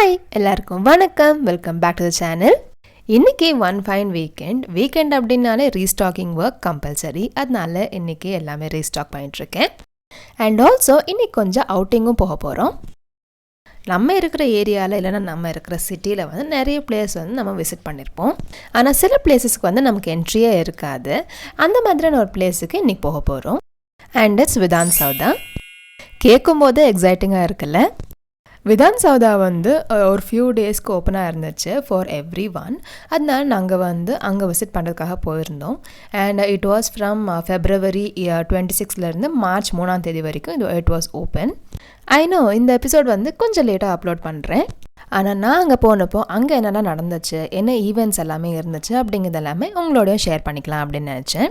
Hi எல்லாருக்கும் வணக்கம், welcome back to the channel. இன்றைக்கி ஒன் ஃபைன் வீக்கெண்ட் அப்படின்னாலே ரீஸ்டாக்கிங் ஒர்க் கம்பல்சரி. அதனால இன்றைக்கி எல்லாமே ரீஸ்டாக் பண்ணிகிட்ருக்கேன். அண்ட் ஆல்சோ இன்றைக்கி கொஞ்சம் அவுட்டிங்கும் போக போகிறோம். நம்ம இருக்கிற ஏரியாவில் இல்லைனா நம்ம இருக்கிற சிட்டியில் வந்து நிறைய பிளேஸ் வந்து நம்ம விசிட் பண்ணியிருப்போம். ஆனால் சில பிளேஸஸ்க்கு வந்து நமக்கு என்ட்ரியே இருக்காது. அந்த மாதிரியான ஒரு பிளேஸுக்கு இன்றைக்கி போக போகிறோம். And it's Vidhan Soudha. கேட்கும் போது எக்ஸைட்டிங்காக இருக்குல்ல. விதான் சௌதா வந்து ஒரு ஃபியூ டேஸ்க்கு ஓப்பனாக இருந்துச்சு ஃபார் எவ்ரி ஒன். அதனால நாங்கள் வந்து அங்கே விசிட் பண்ணுறதுக்காக போயிருந்தோம். And it was from February 26 March 3 வரைக்கும் it was open. I know இந்த எபிசோட் வந்து கொஞ்சம் லேட்டாக அப்லோட் பண்ணுறேன். ஆனால் நான் அங்கே போனப்போ அங்கே என்னென்ன நடந்துச்சு, என்ன ஈவெண்ட்ஸ் எல்லாமே இருந்துச்சு அப்படிங்கிறது எல்லாமே உங்களோடய ஷேர் பண்ணிக்கலாம் அப்படின்னு நினச்சேன்.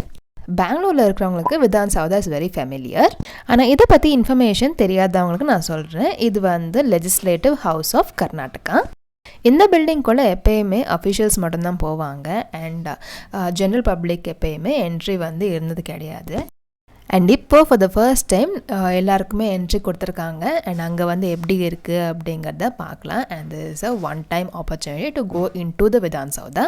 பெங்களூரில் இருக்கிறவங்களுக்கு Vidhan Soudha is very familiar. ஆனால் இதை பற்றி இன்ஃபர்மேஷன் தெரியாதவங்களுக்கு நான் சொல்கிறேன். இது வந்து லெஜிஸ்லேட்டிவ் ஹவுஸ் ஆஃப் கர்நாடகா. இந்த பில்டிங்குள்ளே எப்போயுமே அஃபிஷியல்ஸ் மட்டும்தான் போவாங்க. அண்ட் ஜென்ரல் பப்ளிக் எப்போயுமே என்ட்ரி வந்து இருந்தது கிடையாது. அண்ட் இப்போது ஃபார் த ஃபர்ஸ்ட் டைம் எல்லாருக்குமே என்ட்ரி கொடுத்துருக்காங்க. அண்ட் அங்கே வந்து எப்படி இருக்குது அப்படிங்கிறத பார்க்கலாம். And this is a one time opportunity to go into the Vidhan Soudha.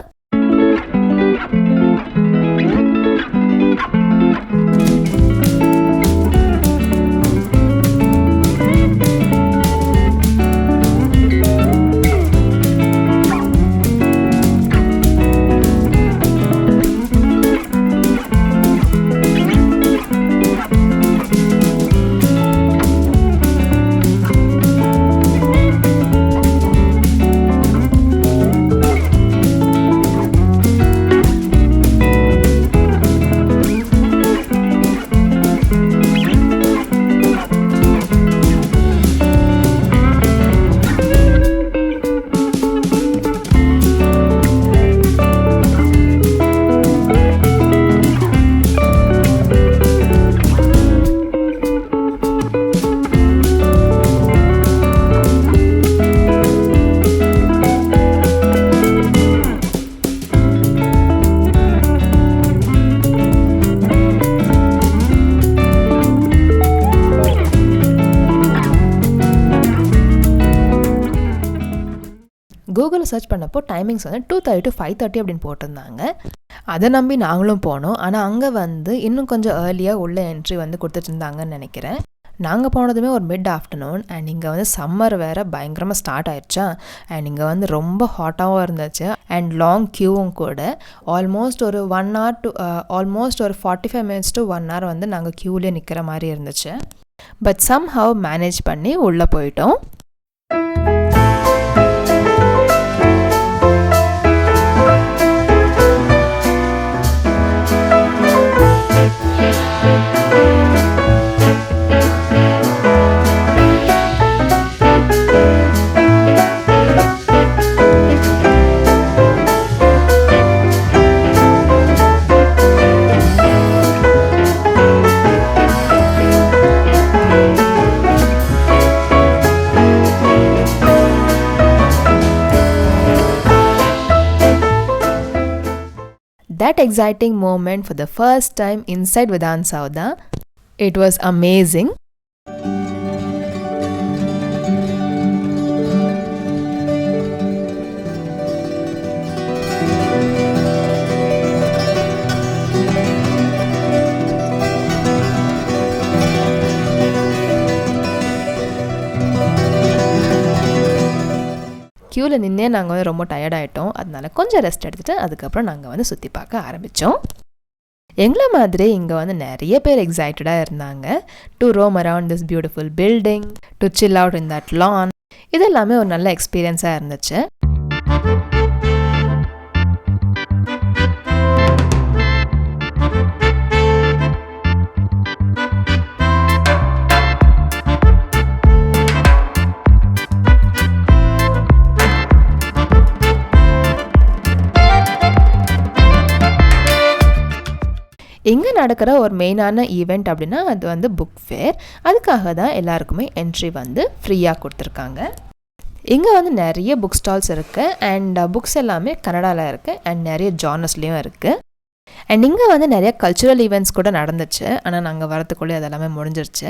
கூகுளில் சர்ச் பண்ணப்போ டைமிங்ஸ் வந்து 2:30 to 5:30 அப்படின்னு போட்டிருந்தாங்க. அதை நம்பி நாங்களும் போனோம். ஆனால் அங்கே வந்து இன்னும் கொஞ்சம் ஏர்லியாக உள்ள என்ட்ரி வந்து கொடுத்துட்டு இருந்தாங்கன்னு நினைக்கிறேன். நாங்கள் போனதுமே ஒரு மிட் ஆஃப்டர்நூன். அண்ட் இங்கே வந்து சம்மர் வேறு பயங்கரமாக ஸ்டார்ட் ஆயிடுச்சா. அண்ட் இங்கே வந்து ரொம்ப ஹாட்டாகவும் இருந்துச்சு. அண்ட் லாங் க்யூவும் கூட. ஆல்மோஸ்ட் ஒரு 1 hour to ஆல்மோஸ்ட் ஒரு 45 minutes to 1 hour வந்து நாங்கள் க்யூலேயே நிற்கிற மாதிரி இருந்துச்சு. பட் சம்ஹவ் மேனேஜ் பண்ணி உள்ளே போயிட்டோம். That exciting moment for the first time inside Vidan Sawda, it was amazing. க்யூவில் நின்னே நாங்கள் வந்து ரொம்ப டயர்டாயிட்டோம். அதனால கொஞ்சம் ரெஸ்ட் எடுத்துகிட்டு அதுக்கப்புறம் நாங்கள் வந்து சுற்றி பார்க்க ஆரம்பித்தோம். எங்களை மாதிரி இங்கே வந்து நிறைய பேர் எக்ஸைட்டடாக இருந்தாங்க. To roam around this beautiful building, to chill out in that lawn. இது எல்லாமே ஒரு நல்ல எக்ஸ்பீரியன்ஸாக இருந்துச்சு. இங்கே நடக்கிற ஒரு மெயினான ஈவெண்ட் அப்படின்னா அது வந்து புக் ஃபேர். அதுக்காக தான் எல்லாருக்குமே என்ட்ரி வந்து ஃப்ரீயாக கொடுத்துருக்காங்க. இங்கே வந்து நிறைய புக் ஸ்டால்ஸ் இருக்குது. அண்ட் புக்ஸ் எல்லாமே கன்னடாவில் இருக்குது. அண்ட் நிறைய ஜானர்ஸ்லேயும் இருக்குது. அண்ட் இங்கே வந்து நிறைய கல்ச்சுரல் ஈவெண்ட்ஸ் கூட நடந்துச்சு. ஆனால் நாங்கள் வரத்துக்குள்ளே அதெல்லாமே முடிஞ்சிருச்சு.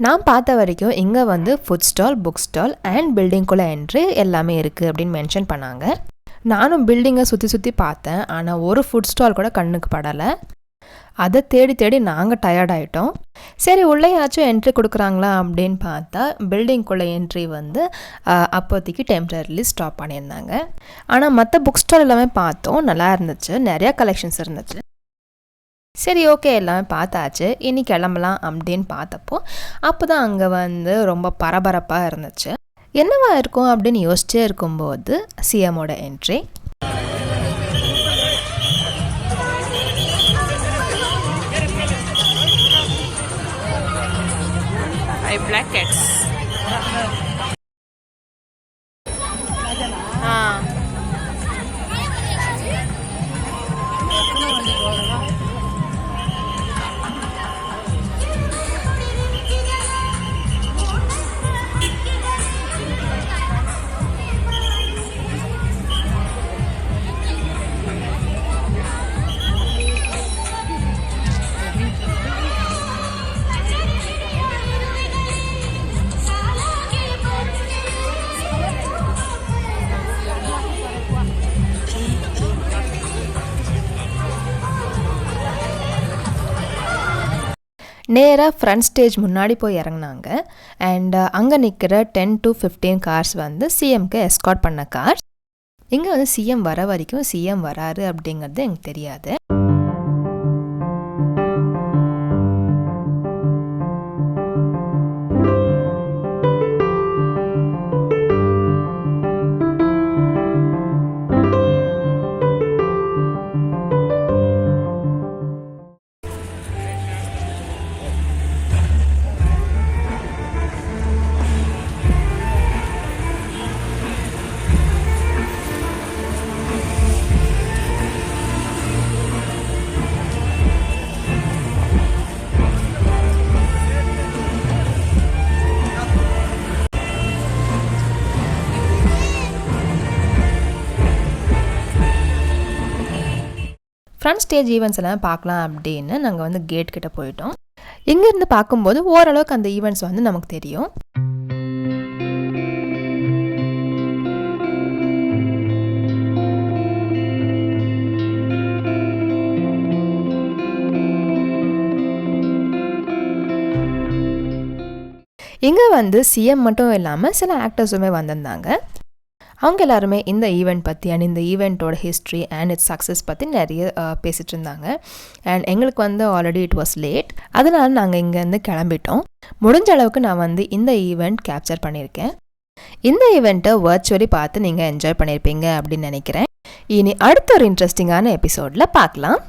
நான் பார்த்த வரைக்கும் இங்கே வந்து food stall, book stall and பில்டிங்குள்ளே என்ட்ரி எல்லாமே இருக்குது அப்படின்னு மென்ஷன் பண்ணாங்க. நானும் பில்டிங்கை சுற்றி பார்த்தேன், ஆனால் ஒரு ஃபுட் ஸ்டால் கூட கண்ணுக்கு படலை. அதை தேடி நாங்கள் டயர்டாயிட்டோம். சரி உள்ளேயாச்சும் என்ட்ரி கொடுக்குறாங்களா அப்படின்னு பார்த்தா பில்டிங்குள்ளே என்ட்ரி வந்து அப்போதைக்கு டெம்பரரிலி ஸ்டாப் பண்ணியிருந்தாங்க. ஆனால் மற்ற புக் ஸ்டால் எல்லாமே பார்த்தோம், நல்லா இருந்துச்சு, நிறையா கலெக்ஷன்ஸ் இருந்துச்சு. சரி ஓகே எல்லாமே பார்த்தாச்சு, இனி கிளம்பலாம் அப்படின்னு பார்த்தப்போ அப்போ தான் அங்கே வந்து ரொம்ப பரபரப்பாக இருந்துச்சு. என்னவா இருக்கும் அப்படின்னு யோசிச்சே இருக்கும்போது சிஎம்மோட என்ட்ரி. Black cats. நேராக ஃப்ரண்ட் ஸ்டேஜ் முன்னாடி போய் இறங்கினாங்க. அண்ட் அங்கே நிற்கிற 10 to 15 கார்ஸ் வந்து சிஎம்க்கு எஸ்கார்ட் பண்ண கார்ஸ். இங்கே வந்து சிஎம் வர வரைக்கும் சிஎம் வராரு அப்படிங்கிறது எனக்கு தெரியாது. ஃப்ரண்ட் ஸ்டேஜ் ஈவெண்ட்ஸ் எல்லாம் பார்க்கலாம் அப்படின்னு நாங்கள் வந்து கேட் கிட்ட போயிட்டோம். இங்கேருந்து பார்க்கும்போது ஓரளவுக்கு அந்த ஈவெண்ட்ஸ் வந்து நமக்கு தெரியும். இங்கே வந்து சிஎம் மட்டும் இல்லாமல் சில ஆக்டர்ஸுமே வந்திருந்தாங்க. அவங்க எல்லாருமே இந்த ஈவெண்ட் பற்றி அண்ட் இந்த ஈவெண்ட்டோட ஹிஸ்ட்ரி அண்ட் இட்ஸ் சக்ஸஸ் பற்றி நிறைய பேசிகிட்டு இருந்தாங்க. அண்ட் எங்களுக்கு வந்து ஆல்ரெடி இட் வாஸ் லேட், அதனால் நாங்கள் இங்கேருந்து கிளம்பிட்டோம். முடிஞ்ச அளவுக்கு நான் வந்து இந்த ஈவெண்ட் கேப்சர் பண்ணியிருக்கேன். இந்த ஈவெண்ட்டை வர்ச்சுவலி பார்த்து நீங்கள் என்ஜாய் பண்ணியிருப்பீங்க அப்படின்னு நினைக்கிறேன். இனி அடுத்த ஒரு இன்ட்ரெஸ்டிங்கான எபிசோடில் பார்க்கலாம்.